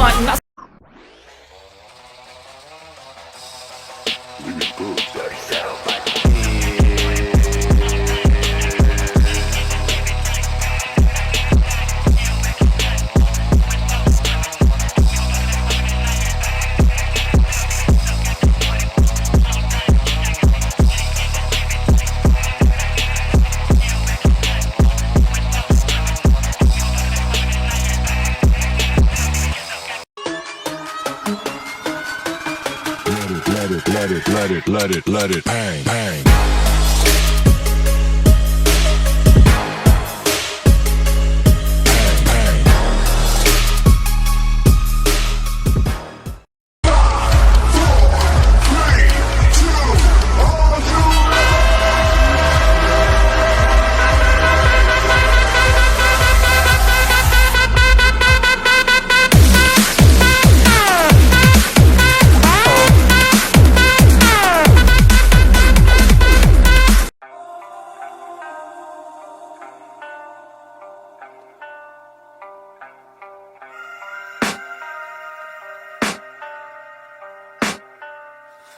on my let it bang, bang.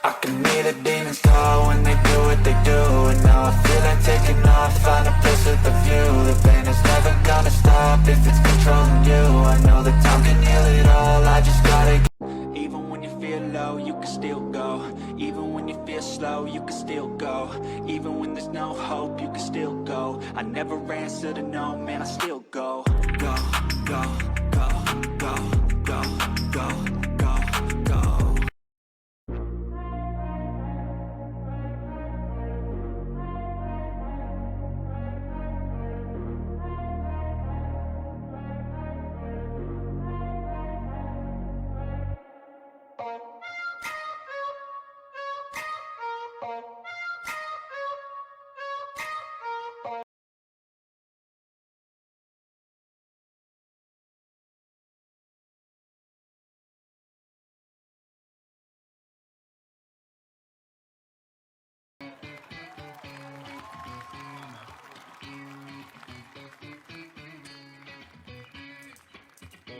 I can hear the demons call when they do what they do. And now I feel like taking off, find a place with a view. The pain is never gonna stop if it's controlling you. I know that time can heal it all, I just gotta. Even when you feel low, you can still go. Even when you feel slow, you can still go. Even when there's no hope, you can still go. I never answer to no, man, I still go. Go, go, go, go, go, go, go, go.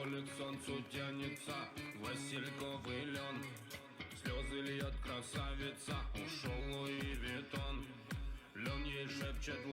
Улиц солнцу тянется васильковый лен. Слезы льет красавица, ушел Луи Виттон. Лен ей шепчет.